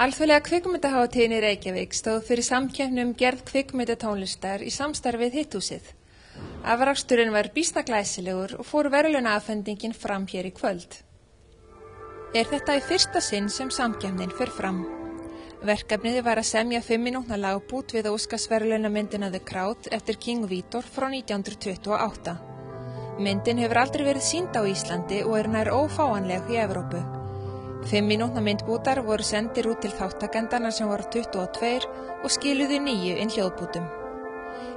Alþjóðlega kvikmyndahátíðin í Reykjavík stóð fyrir samkeppni gerð kvikmyndatónlistar í samstarfi við Hitthúsið. Afraksturinn var býsna glæsilegur og fór verðlaunaafhendingin fram hér í kvöld. Er þetta í fyrsta sinn sem samkeppnin fer fram. Verkefnið var að semja 5 mínútna lagbút við Óskarsverðlaunamyndina The Crowd eftir King Vítor frá 1928. Myndin hefur aldrei verið sýnd á Íslandi og er nær ófáanleg í Evrópu. 5 mínútna myndbútar voru sendir út til þáttakendana sem voru 22 og skiluðu 9 inn hljóðbútum.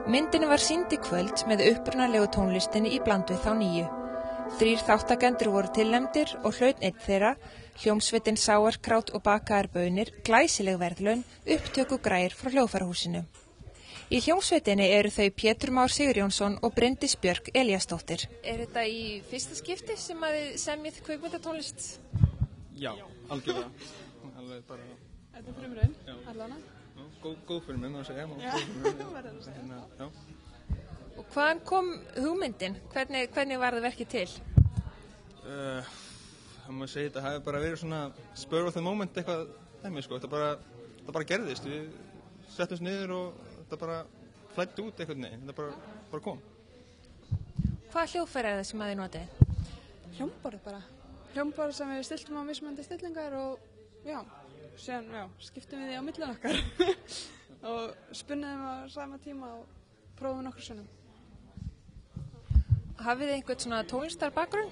Myndin var sýnd í kvöld með upprunalegu tónlistinni í bland við þá 9. 3 þáttakendur voru tilnefndir og hlaut einn þeirra, hljómsveitin Sauerkraut og bakaðar baunir, glæsileg verðlaun, upptökugræjur frá hljóðfærahúsinu. Í hljómsveitinni eru þau Pétur Már Sigurjónsson og Bryndís Björk Elíasdóttir. Er þetta í fyrsta skipti sem að þið semjið kvikmyndatónlist? Já, algjörlega. Alveg bara... Þetta er frumraun, allana? Góð frumraun, það segja. Verður að segja. Já. Og hvaðan kom hugmyndin? Hvernig var það verkið til? Það má segja, þetta hafi bara verið svona spur of the moment eitthvað dæmi, sko. Það bara gerðist. Við settumst niður og þetta bara flæddi út eitthvað neginn. Þetta bara kom. Hvað hljóðfæri er það sem að þið notið? Hljómborð bara. Hljómborð sem við stiltum á mismunandi stillingar og síðan skiptum við því á milli okkar og spunniðum á sama tíma og prófum nokkur sinnum. Hafið þið einhvern svona tónlistarbakgrunn?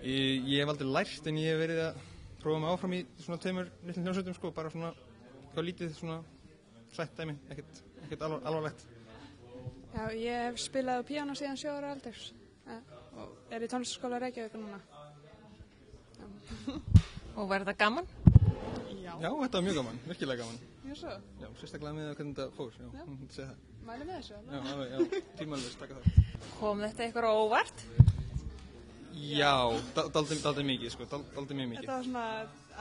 Ég hef aldrei lært en ég hef verið að prófa mig áfram í svona 2 litlum hljómsveitum, sko, bara svona hvað lítið svona slætt dæmi, ekkert alvarlegt. Já, ég hef spilað á píanó síðan 7 ára aldurs og er í tónlistarskóla Reykjavík núna. Og var þetta gaman? Já, þetta var mjög gaman, virkilega gaman. Já, svo? Já, sérstaklega með hvernig þetta fór, segja það. Mæli með þessu? Já, tímalvist, taka það. Kom þetta ykkur á óvart? Já, dálítið mikið, sko, dálítið mjög mikið. Þetta var svona,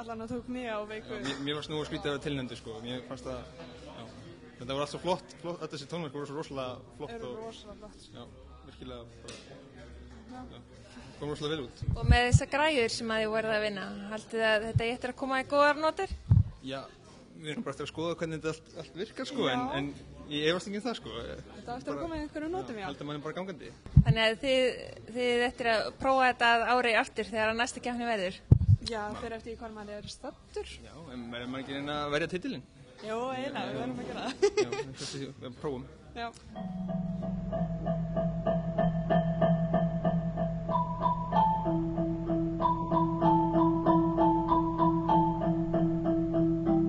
allan að tók mig á veiku. Mér var snúið að skrítið að vera tilnefndur, sko, mér fannst það, þetta var allt svo flott, þessi tónverk voru svo rosalega flott. Eru rosalega flott. Já, virkilega bara, kom rosalega vel út. Og með þessar græjur sem að þið voruð að vinna, haldið að þetta eftir að koma í góðar notir? Já, við erum bara eftir að skoða hvernig þetta allt virkar, sko, en ég efast ekki það, sko. Þetta var eftir að koma í einhverjum notum, já. Haldið að maður er bara gangandi. Þannig að þið eftir að prófa þetta ári aftur þegar að næsta keppni verður? Já, þeir eftir hvað maður er stattur. Já, en maður ekki reyna að verja titilinn? Jó, eiginlega, við verðum að gera það. Já, prófum. Já.